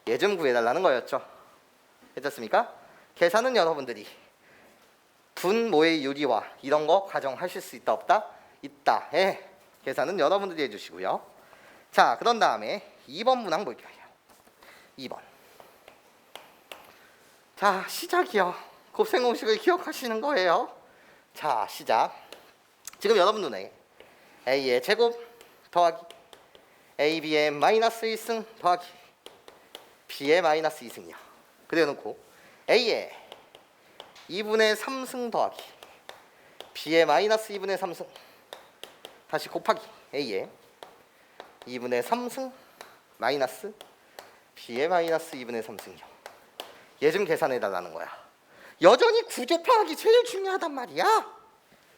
[SPEAKER 1] 얘 좀 구해달라는 거였죠. 괜찮습니까? 계산은 여러분들이 분모의 유리와 이런 거 가정하실 수 있다 없다? 있다. 예. 계산은 여러분들이 해주시고요. 자, 그런 다음에 2번 문항 볼게요. 2번. 자, 시작이요. 곱셈 공식을 기억하시는 거예요. 자, 시작. 지금 여러분 눈에 a의 제곱 더하기 ab의 마이너스 1승 더하기 b의 마이너스 2승이요. 그래놓고 a의 2분의 3승 더하기 b의 마이너스 2분의 3승 다시 곱하기 a의 2분의 3승 마이너스 b의 마이너스 2분의 3승이요. 얘 좀 계산해 달라는 거야. 여전히 구조파악이 제일 중요하단 말이야.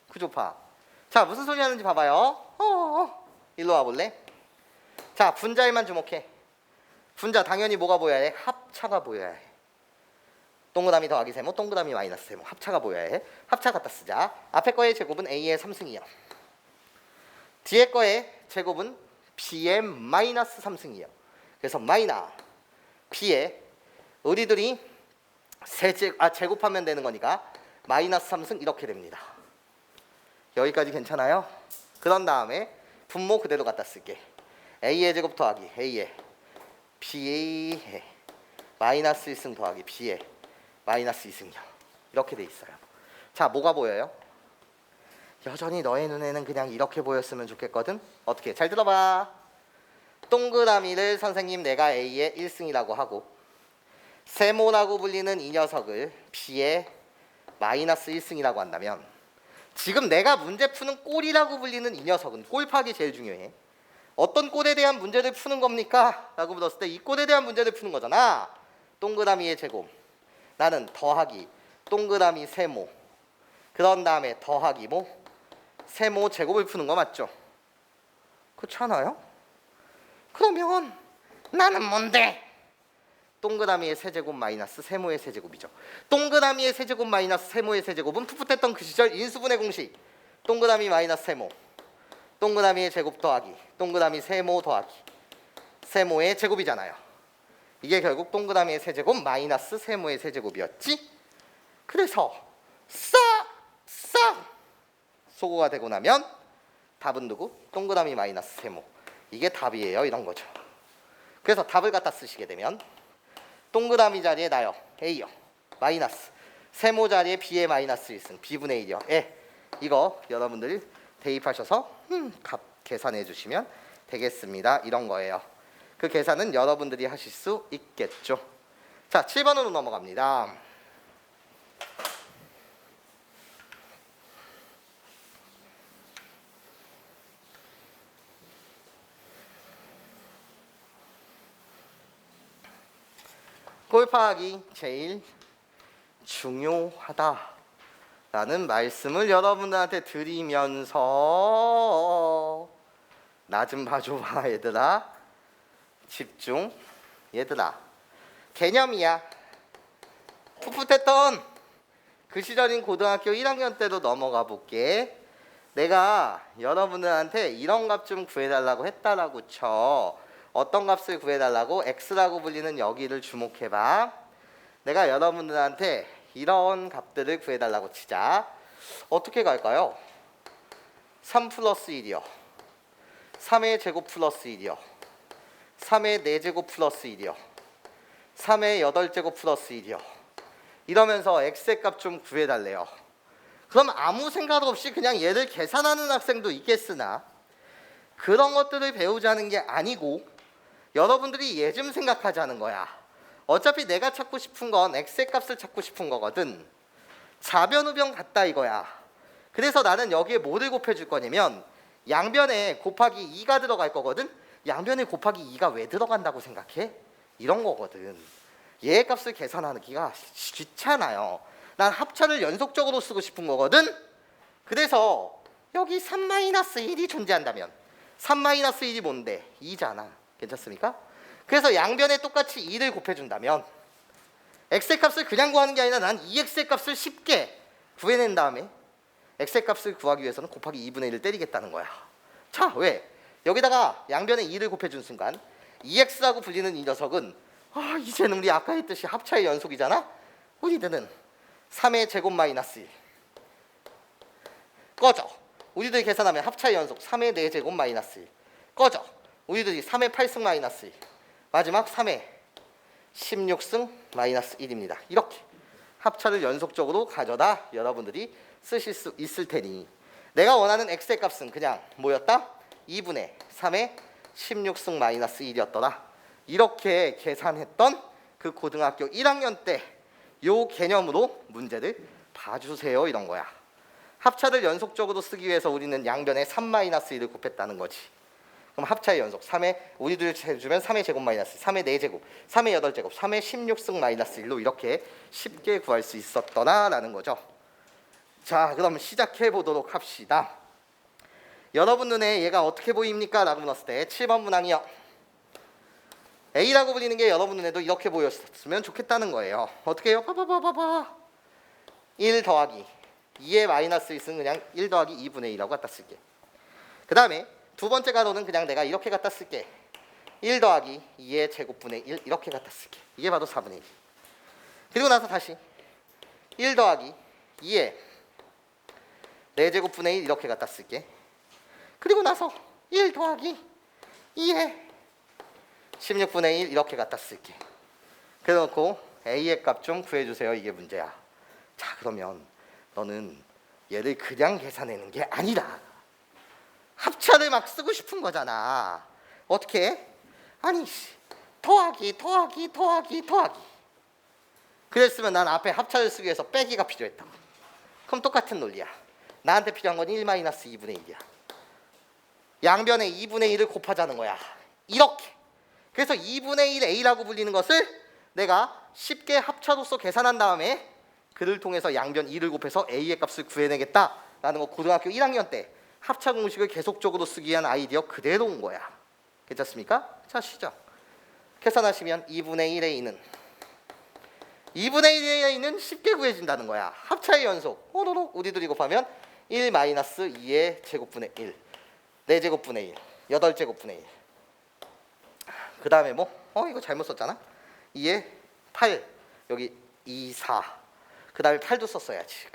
[SPEAKER 1] 구조파악. 자, 무슨 소리 하는지 봐봐요. 일로 와볼래? 자, 분자에만 주목해. 분자 당연히 뭐가 보여야 해? 합차가 보여야 해. 동그라미 더하기 세모, 동그라미 마이너스 세모. 합차가 보여야 해. 합차 갖다 쓰자. 앞에 거의 제곱은 a의 3승이요. 뒤에 거의 제곱은 b의 마이너스 3승이요. 그래서 마이너 b의 우리들이 제곱하면 되는 거니까 마이너스 3승 이렇게 됩니다. 여기까지 괜찮아요? 그런 다음에 분모 그대로 갖다 쓸게. a의 제곱 더하기 a의 b의 마이너스 1승 더하기 b의 마이너스 2승이요. 이렇게 돼 있어요. 자, 뭐가 보여요? 여전히 너의 눈에는 그냥 이렇게 보였으면 좋겠거든. 어떻게? 잘 들어봐. 동그라미를 선생님 내가 a의 1승이라고 하고 세모라고 불리는 이 녀석을 b의 마이너스 1승이라고 한다면 지금 내가 문제 푸는 꼴이라고 불리는 이 녀석은 꼴 파악이 제일 중요해. 어떤 꼴에 대한 문제를 푸는 겁니까? 라고 물었을 때 이 꼴에 대한 문제를 푸는 거잖아. 동그라미의 제곱. 나는 더하기 동그라미 세모. 그런 다음에 더하기 뭐? 세모 제곱을 푸는 거 맞죠? 그렇지 않아요? 그러면 나는 뭔데? 동그라미의 세제곱 마이너스 세모의 세제곱이죠. 동그라미의 세제곱 마이너스 세모의 세제곱은 풋풋했던 그 시절 인수분해 공식. 동그라미 마이너스 세모. 동그라미의 제곱 더하기 동그라미 세모 더하기 세모의 제곱이잖아요. 이게 결국 동그라미의 세제곱 마이너스 세모의 세제곱이었지. 그래서 싹 소거가 되고 나면 답은 누구? 동그라미 마이너스 세모. 이게 답이에요. 이런 거죠. 그래서 답을 갖다 쓰시게 되면 동그라미 자리에 나요. a요. 마이너스 세모 자리에 b의 마이너스 1승 b분의 1이요. 예. 이거 여러분들이 대입하셔서 값 계산해 주시면 되겠습니다. 이런 거예요. 그 계산은 여러분들이 하실 수 있겠죠. 자, 7번으로 넘어갑니다. 꼴 파악이 제일 중요하다라는 말씀을 여러분들한테 드리면서 나 좀 봐줘봐 얘들아. 집중. 얘들아, 개념이야. 풋풋했던 그 시절인 고등학교 1학년 때로 넘어가 볼게. 내가 여러분들한테 이런 값 좀 구해달라고 했다라고 쳐. 어떤 값을 구해달라고? x라고 불리는 여기를 주목해봐. 내가 여러분들한테 이런 값들을 구해달라고 치자. 어떻게 갈까요? 3 플러스 1이요. 3의 제곱 플러스 1이요. 3의 4제곱 플러스 1이요. 3의 8제곱 플러스 1이요. 이러면서 x의 값 좀 구해달래요. 그럼 아무 생각 없이 그냥 얘를 계산하는 학생도 있겠으나 그런 것들을 배우자는 게 아니고 여러분들이 얘 좀 생각하자는 거야. 어차피 내가 찾고 싶은 건 x의 값을 찾고 싶은 거거든. 좌변우변 같다 이거야. 그래서 나는 여기에 뭐를 곱해줄 거냐면 양변에 곱하기 2가 들어갈 거거든. 양변에 곱하기 2가 왜 들어간다고 생각해? 이런 거거든. 얘의 값을 계산하기가 귀찮아요. 난 합차를 연속적으로 쓰고 싶은 거거든. 그래서 여기 3-1이 존재한다면 3-1이 뭔데? 2잖아. 괜찮습니까? 그래서 양변에 똑같이 2를 곱해준다면 x의 값을 그냥 구하는 게 아니라 난 2x의 값을 쉽게 구해낸 다음에 x의 값을 구하기 위해서는 곱하기 2분의 1을 때리겠다는 거야. 자, 왜? 여기다가 양변에 2를 곱해준 순간 2x라고 불리는 이 녀석은 이제는 우리 아까 했듯이 합차의 연속이잖아? 우리들은 3의 제곱 마이너스 1 꺼져. 우리들이 계산하면 합차의 연속 3의 4제곱 마이너스 1 꺼져. 우리들이 3의 8승 마이너스 1 마지막 3의 16승 마이너스 1입니다. 이렇게 합차를 연속적으로 가져다 여러분들이 쓰실 수 있을 테니 내가 원하는 x의 값은 그냥 뭐였다? 2분의 3의 16승 마이너스 1이었더라. 이렇게 계산했던 그 고등학교 1학년 때 요 개념으로 문제를 봐주세요 이런 거야. 합차를 연속적으로 쓰기 위해서 우리는 양변에 3-1을 곱했다는 거지. 그럼 합차의 연속 3의 우리들 해주면 3의 제곱 마이너스 3의 4제곱 3의 8제곱 3의 16승 마이너스 1로 이렇게 쉽게 구할 수 있었더라라는 거죠. 자, 그럼 시작해 보도록 합시다. 여러분 눈에 얘가 어떻게 보입니까? 라고 물었을 때 7번 문항이요. A라고 불리는 게 여러분 눈에도 이렇게 보였으면 좋겠다는 거예요. 어떻게 해요? 봐봐 1 더하기 2의 마이너스 1은 그냥 1 더하기 2분의 1이라고 갖다 쓸게. 그 다음에 두 번째 가로는 그냥 내가 이렇게 갖다 쓸게. 1 더하기 2의 제곱분의 1 이렇게 갖다 쓸게. 이게 바로 4분의 1. 그리고 나서 다시 1 더하기 2의 4제곱분의 1 이렇게 갖다 쓸게. 그리고 나서 1 더하기 2의 16분의 1 이렇게 갖다 쓸게. 그래놓고 A의 값 좀 구해주세요. 이게 문제야. 자, 그러면 너는 얘를 그냥 계산하는 게 아니라 합차를 막 쓰고 싶은 거잖아. 어떻게 해? 아니 더하기 그랬으면 난 앞에 합차를 쓰기 위해서 빼기가 필요했다. 그럼 똑같은 논리야. 나한테 필요한 건 1-2분의 1이야. 양변에 2분의 1을 곱하자는 거야. 이렇게. 그래서 2분의 1 A라고 불리는 것을 내가 쉽게 합차로서 계산한 다음에 그를 통해서 양변 2를 곱해서 A의 값을 구해내겠다라는 거 고등학교 1학년 때 합차 공식을 계속적으로 쓰기 위한 아이디어 그대로 온 거야. 괜찮습니까? 자, 시작. 계산하시면 2분의 1의 A는 2분의 1의 A는 쉽게 구해진다는 거야. 합차의 연속. 호로록 우리들이 곱하면 1-2의 제곱분의 1 4제곱분의 1 8제곱분의 1 그 다음에 뭐? 이거 잘못 썼잖아. 2에 8 여기 2, 4 그 다음에 8도 썼어야지.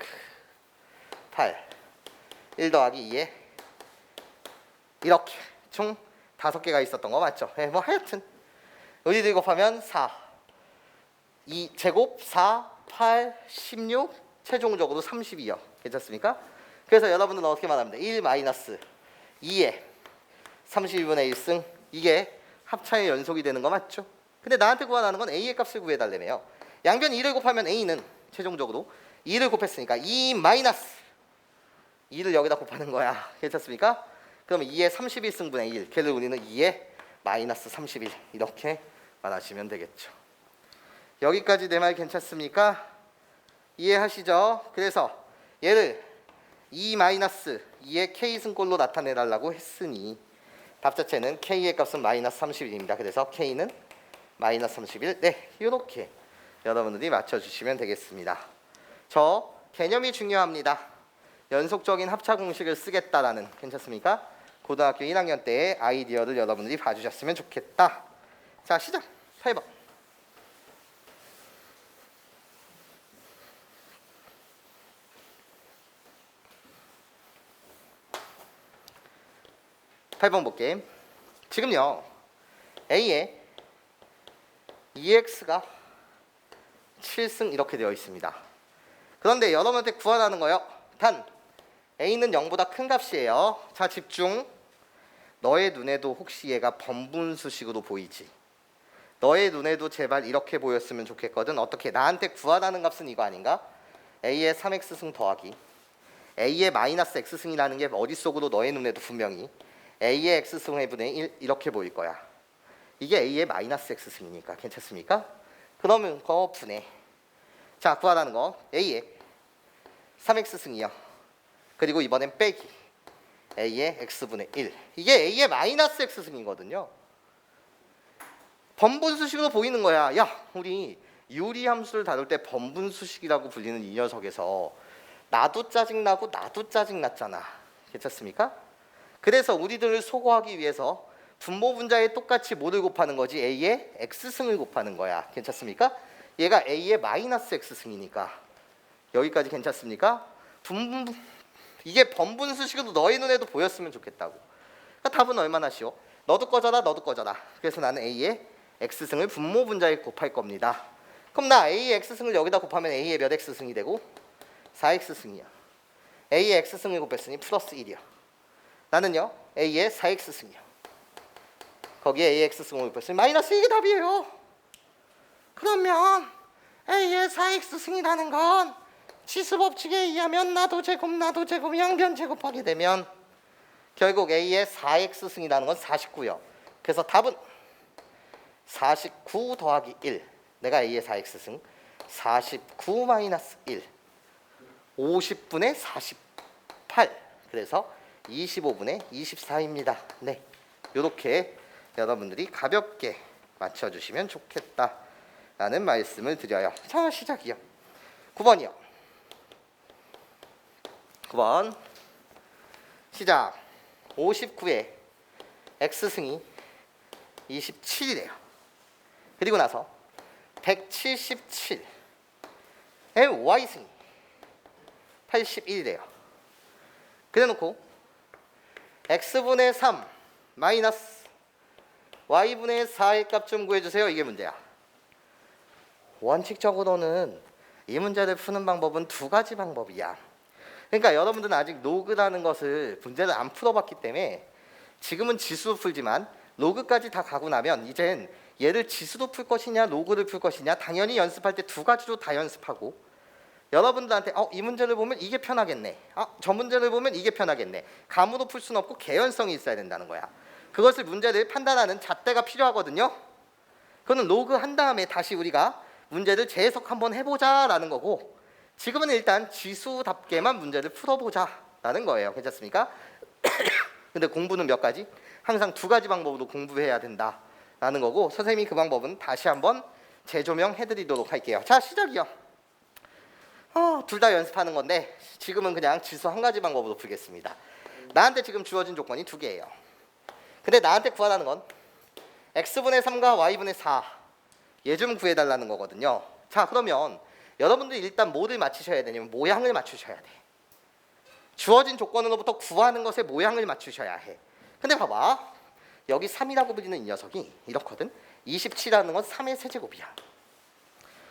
[SPEAKER 1] 8 1 더하기 2에 이렇게 총 5개가 있었던 거 맞죠? 네, 뭐 하여튼 우리들이 곱하면 4 2 제곱 4 8 16 최종적으로 32요. 괜찮습니까? 그래서 여러분은 어떻게 말하면 돼? 1 마이너스 2에 32분의 1승 이게 합차의 연속이 되는 거 맞죠? 근데 나한테 구하라는 건 A의 값을 구해달래매요. 양변 2를 곱하면 A는 최종적으로 2를 곱했으니까 2 마이너스 2를 여기다 곱하는 거야. 괜찮습니까? 그러면 2의 31승분의 1 걔를 우리는 2의 마이너스 31 이렇게 말하시면 되겠죠. 여기까지 내 말 괜찮습니까? 이해하시죠? 그래서 얘를 2 마이너스 2의 K승꼴로 나타내달라고 했으니 답 자체는 K의 값은 마이너스 31입니다. 그래서 K는 마이너스 31. 네, 이렇게 여러분들이 맞춰주시면 되겠습니다. 저 개념이 중요합니다. 연속적인 합차 공식을 쓰겠다라는 괜찮습니까? 고등학교 1학년 때의 아이디어를 여러분들이 봐주셨으면 좋겠다. 자, 시작. 8번. 8번 볼게. 지금요 A에 2x가 7승 이렇게 되어 있습니다. 그런데 여러분한테 구하라는 거예요. 단 A는 0보다 큰 값이에요. 자, 집중. 너의 눈에도 혹시 얘가 번분수식으로 보이지? 너의 눈에도 제발 이렇게 보였으면 좋겠거든. 어떻게? 나한테 구하라는 값은 이거 아닌가? A의 3x승 더하기 A의 마이너스 x승이라는 게 머릿속으로 너의 눈에도 분명히 A의 x승의 분의 1 이렇게 보일 거야. 이게 A의 마이너스 x승이니까 괜찮습니까? 그러면 그거 분해. 자, 구하라는 거 A의 3x승이요. 그리고 이번엔 빼기 A의 x분의 1 이게 A의 마이너스 x승이거든요. 번분수식으로 보이는 거야. 야, 우리 유리함수를 다룰 때 번분수식이라고 불리는 이 녀석에서 나도 짜증나고 나도 짜증났잖아. 괜찮습니까? 그래서 우리들을 소거하기 위해서 분모 분자에 똑같이 뭐를 곱하는 거지? A의 X승을 곱하는 거야. 괜찮습니까? 얘가 A의 마이너스 X승이니까 여기까지 괜찮습니까? 이게 번분수식으로 너희 눈에도 보였으면 좋겠다고. 그러니까 답은 얼마나 쉬워? 너도 꺼져라 너도 꺼져라. 그래서 나는 A의 X승을 분모 분자에 곱할 겁니다. 그럼 나 A의 X승을 여기다 곱하면 A의 몇 X승이 되고? 4X승이야. A의 X승을 곱했으니 플러스 1이야. 나는요 A의 4X승이야. 거기에 A의 X승을 곱했으니 마이너스 이게 답이에요. 그러면 A의 4X승이라는 건 지수법칙에 의하면 나도 제곱 양변 제곱하게 되면 결국 A의 4X승이라는 건 49요. 그래서 답은 49 더하기 1. 내가 A의 4X승 49 마이너스 1 50분의 48. 그래서 25분의 24입니다. 네, 이렇게 여러분들이 가볍게 맞춰주시면 좋겠다라는 말씀을 드려요. 자, 시작이요. 9번이요. 9번 시작. 59에 X승이 27이래요. 그리고 나서 177에 Y승이 81이래요. 그래놓고 X분의 3 마이너스 Y분의 4의 값 좀 구해주세요. 이게 문제야. 원칙적으로는 이 문제를 푸는 방법은 두 가지 방법이야. 그러니까 여러분들은 아직 로그라는 것을 문제를 안 풀어봤기 때문에 지금은 지수로 풀지만 로그까지 다 가고 나면 이젠 얘를 지수로 풀 것이냐 로그를 풀 것이냐 당연히 연습할 때 두 가지로 다 연습하고 여러분들한테 이 문제를 보면 이게 편하겠네. 저 문제를 보면 이게 편하겠네. 감으로 풀 수는 없고 개연성이 있어야 된다는 거야. 그것을 문제를 판단하는 잣대가 필요하거든요. 그거는 로그 한 다음에 다시 우리가 문제를 재해석 한번 해보자라는 거고 지금은 일단 지수답게만 문제를 풀어보자라는 거예요. 괜찮습니까? 근데 공부는 몇 가지? 항상 두 가지 방법으로 공부해야 된다라는 거고 선생님이 그 방법은 다시 한번 재조명해드리도록 할게요. 자, 시작이요. 둘 다 연습하는 건데 지금은 그냥 지수 한 가지 방법으로 풀겠습니다. 나한테 지금 주어진 조건이 두 개예요. 근데 나한테 구하라는 건 X분의 3과 Y분의 4 얘 좀 구해달라는 거거든요. 자, 그러면 여러분들이 일단 뭐를 맞추셔야 되냐면 모양을 맞추셔야 돼. 주어진 조건으로부터 구하는 것의 모양을 맞추셔야 해. 근데 봐봐. 여기 3이라고 불리는 이 녀석이 이렇거든. 27이라는 건 3의 세제곱이야.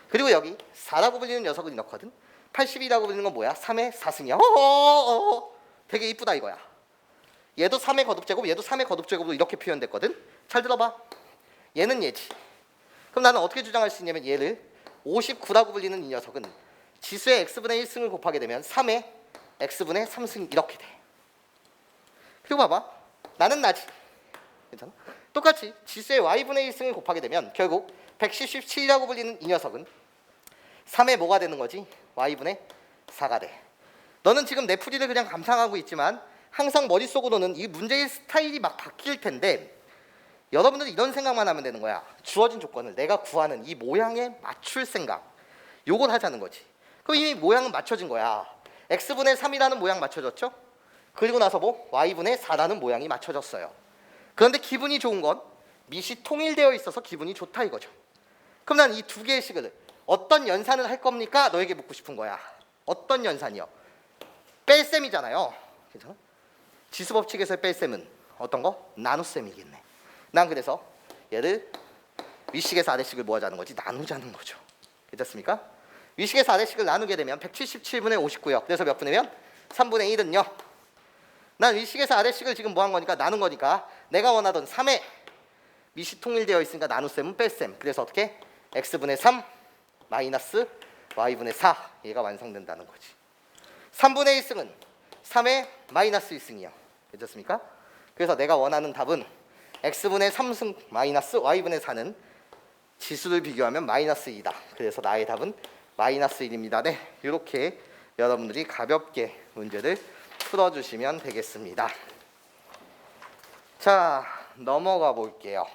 [SPEAKER 1] 그리고 여기 4라고 불리는 녀석은 이렇거든. 80이라고 불리는 건 뭐야? 3의 4승이야. 되게 이쁘다 이거야. 얘도 3의 거듭제곱, 얘도 3의 거듭제곱으로 이렇게 표현됐거든. 잘 들어봐. 얘는 얘지. 그럼 나는 어떻게 주장할 수 있냐면 얘를 59라고 불리는 이 녀석은 지수의 x분의 1승을 곱하게 되면 3의 x분의 3승 이렇게 돼. 그리고 봐봐. 나는 나지. 괜찮아? 똑같이 지수의 y분의 1승을 곱하게 되면 결국 177이라고 불리는 이 녀석은 3의 뭐가 되는 거지? y분의 4가 돼. 너는 지금 내 풀이를 그냥 감상하고 있지만 항상 머릿속으로는 이 문제의 스타일이 막 바뀔 텐데 여러분들은 이런 생각만 하면 되는 거야. 주어진 조건을 내가 구하는 이 모양에 맞출 생각. 요걸 하자는 거지. 그럼 이미 모양은 맞춰진 거야. x분의 3이라는 모양 맞춰졌죠? 그리고 나서 뭐 y분의 4라는 모양이 맞춰졌어요. 그런데 기분이 좋은 건 밑이 통일되어 있어서 기분이 좋다 이거죠. 그럼 난 이 두 개의 식을 어떤 연산을 할 겁니까? 너에게 묻고 싶은 거야. 어떤 연산이요? 뺄셈이잖아요. 괜찮아? 지수법칙에서의 뺄셈은 어떤 거? 나눗셈이겠네. 난 그래서 얘를 위식에서 아래식을 뭐 하자는 거지? 나누자는 거죠. 괜찮습니까? 위식에서 아래식을 나누게 되면 177분의 59요. 그래서 몇 분이면? 3분의 1은요. 난 위식에서 아래식을 지금 뭐 한 거니까 나눈 거니까 내가 원하던 3의 밑이 통일되어 있으니까 나눗셈은 뺄셈. 그래서 어떻게? x분의 3 마이너스 y분의 4 얘가 완성된다는 거지. 3분의 1승은 3의 마이너스 1승이요. 괜찮습니까? 그래서 내가 원하는 답은 x분의 3승 마이너스 y분의 4는 지수를 비교하면 마이너스 2다. 그래서 나의 답은 마이너스 1입니다. 네, 이렇게 여러분들이 가볍게 문제를 풀어주시면 되겠습니다. 자, 넘어가 볼게요.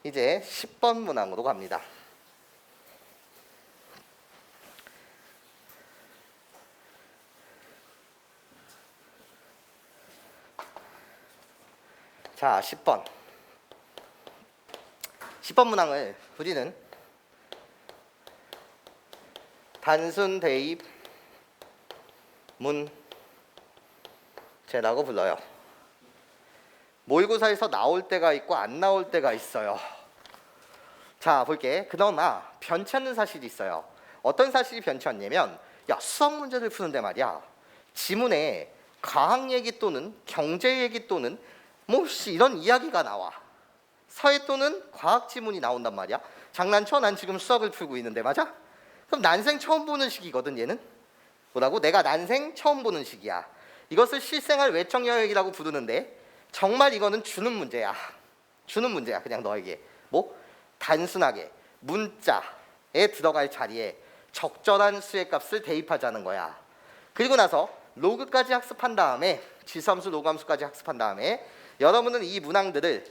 [SPEAKER 1] 이제 10번 문항으로 갑니다. 자, 10번 문항을 우리는 단순 대입 문제라고 불러요. 모의고사에서 나올 때가 있고 안 나올 때가 있어요. 자, 볼게. 그나마 변치 않는 사실이 있어요. 어떤 사실이 변치 않냐면, 야, 수학 문제를 푸는데 말이야, 지문에 과학 얘기 또는 경제 얘기 또는 뭐 이런 이야기가 나와. 사회 또는 과학 지문이 나온단 말이야. 장난쳐? 난 지금 수학을 풀고 있는데, 맞아? 그럼 난생 처음 보는 시기거든. 얘는 뭐라고? 내가 난생 처음 보는 시기야. 이것을 실생활 외적 영역이라고 부르는데, 정말 이거는 주는 문제야. 주는 문제야. 그냥 너에게 뭐 단순하게 문자에 들어갈 자리에 적절한 수의 값을 대입하자는 거야. 그리고 나서 로그까지 학습한 다음에, 지수함수, 로그함수까지 학습한 다음에 여러분은 이 문항들을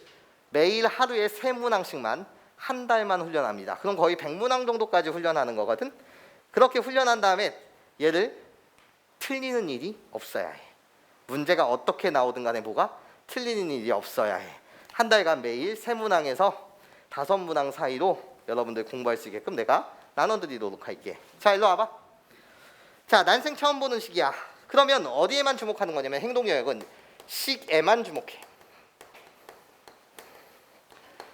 [SPEAKER 1] 매일 하루에 3문항씩만 한 달만 훈련합니다. 그럼 거의 100문항 정도까지 훈련하는 거거든. 그렇게 훈련한 다음에 얘를 틀리는 일이 없어야 해. 문제가 어떻게 나오든 간에 뭐가 틀리는 일이 없어야 해. 한 달간 매일 3문항에서 5문항 사이로 여러분들 공부할 수 있게끔 내가 나눠드리도록 할게. 자, 일로 와봐. 자, 난생 처음 보는 시기야. 그러면 어디에만 주목하는 거냐면, 행동 영역은 식에만 주목해.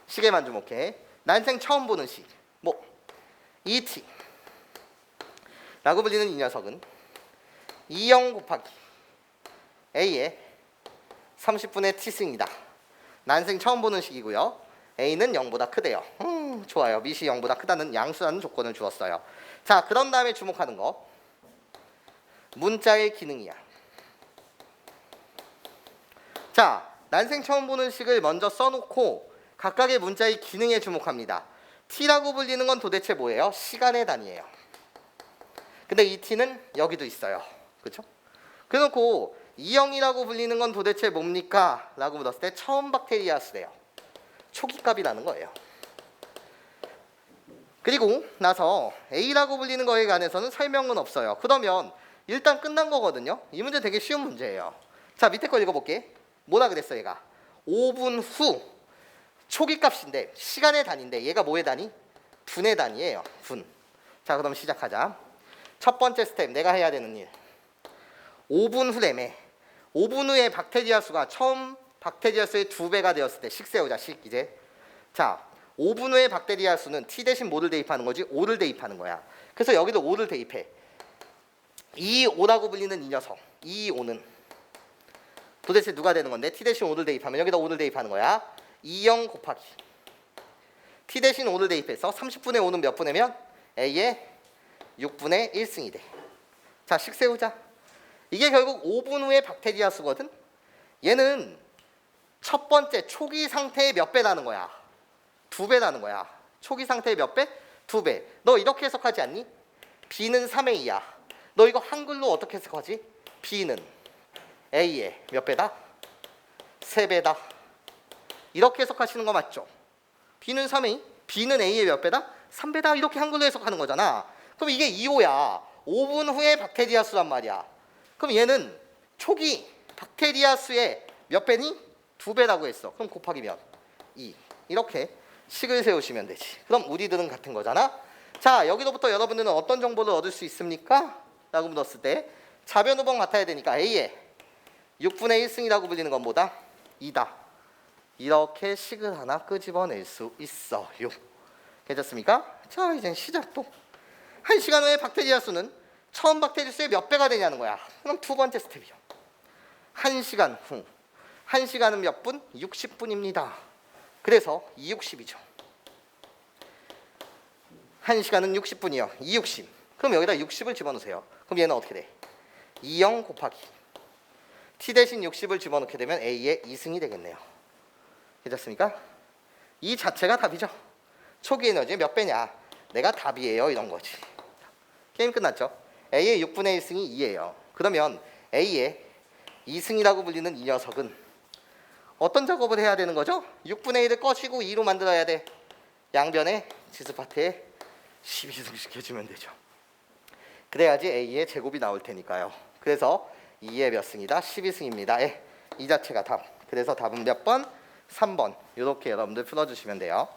[SPEAKER 1] 식에만 주목해. 난생 처음 보는 식, 뭐 ET 라고 불리는 이 녀석은 2영 곱하기 A의 30분의 T승이다. 난생 처음 보는 식이고요. A는 0보다 크대요. 좋아요. 미시 0보다 크다는 양수라는 조건을 주었어요. 자, 그런 다음에 주목하는 거, 문자의 기능이야. 자, 난생 처음 보는 식을 먼저 써놓고 각각의 문자의 기능에 주목합니다. T라고 불리는 건 도대체 뭐예요? 시간의 단위예요. 근데 이 T는 여기도 있어요. 그렇죠? 그래놓고 2형이라고 불리는 건 도대체 뭡니까? 라고 물었을 때 처음 박테리아 수래요. 초기값이라는 거예요. 그리고 나서 A라고 불리는 거에 관해서는 설명은 없어요. 그러면 일단 끝난 거거든요. 이 문제 되게 쉬운 문제예요. 자, 밑에 거 읽어볼게. 뭐라 그랬어 얘가? 5분 후 초기값인데 시간의 단위인데 얘가 뭐의 단위? 분의 단위예요. 분. 자, 그럼 시작하자. 첫 번째 스텝, 내가 해야 되는 일. 5분 후래매. 5분 후에 박테리아 수가 처음 박테리아 수의 2배가 되었을 때 식 세우자. 식 이제. 자, 5분 후에 박테리아 수는 T 대신 뭐를 대입하는 거지? 5를 대입하는 거야. 그래서 여기도 5를 대입해. 이 5라고 불리는 이 녀석, 이 5는 도대체 누가 되는 건데? T 대신 5를 대입하면 여기다 5를 대입하는 거야. 2영 곱하기 T 대신 5를 대입해서 30분의 5는 몇 분이면? A의 6분의 1승이 돼. 자, 식 세우자. 이게 결국 5분 후에 박테리아 수거든. 얘는 첫 번째 초기 상태의 몇 배라는 거야? 2배라는 거야. 초기 상태의 몇 배? 2배. 너 이렇게 해석하지 않니? B는 3의 2야. 너 이거 한글로 어떻게 해석하지? B는 A의 몇 배다? 3배다. 이렇게 해석하시는 거 맞죠? B는 3의 2, B는 A의 몇 배다? 3배다. 이렇게 한글로 해석하는 거잖아. 그럼 이게 2호야. 5분 후에 박테리아 수란 말이야. 그럼 얘는 초기 박테리아 수의 몇 배니? 2배라고 했어. 그럼 곱하기 몇? 2. 이렇게 식을 세우시면 되지. 그럼 우리들은 같은 거잖아. 자, 여기로부터 여러분들은 어떤 정보를 얻을 수 있습니까? 라고 물었을 때 좌변 우변 같아야 되니까 A의 6분의 1승이라고 불리는 건 뭐다? 2다. 이렇게 식을 하나 끄집어낼 수 있어요. 괜찮습니까? 자, 이제 시작도. 1시간 후에 박테리아 수는 처음 박테리아 수의 몇 배가 되냐는 거야. 그럼 두 번째 스텝이요. 1시간 후. 1시간은 몇 분? 60분입니다. 그래서 260이죠. 1시간은 60분이요. 260. 그럼 여기다 60을 집어넣으세요. 그럼 얘는 어떻게 돼? 2영 곱하기 T 대신 60을 집어넣게 되면 A의 2승이 되겠네요. 괜찮습니까? 이 자체가 답이죠. 초기 에너지 몇 배냐? 내가 답이에요. 이런 거지. 게임 끝났죠? A의 6분의 1승이 2예요. 그러면 A의 2승이라고 불리는 이 녀석은 어떤 작업을 해야 되는 거죠? 6분의 1을 꺼시고 2로 만들어야 돼. 양변에 지수파트에 12승 시켜주면 되죠. 그래야지 A의 제곱이 나올 테니까요. 그래서 2의 몇 승이다? 12승입니다. 이 자체가 답. 그래서 답은 몇 번? 3번. 이렇게 여러분들 풀어주시면 돼요.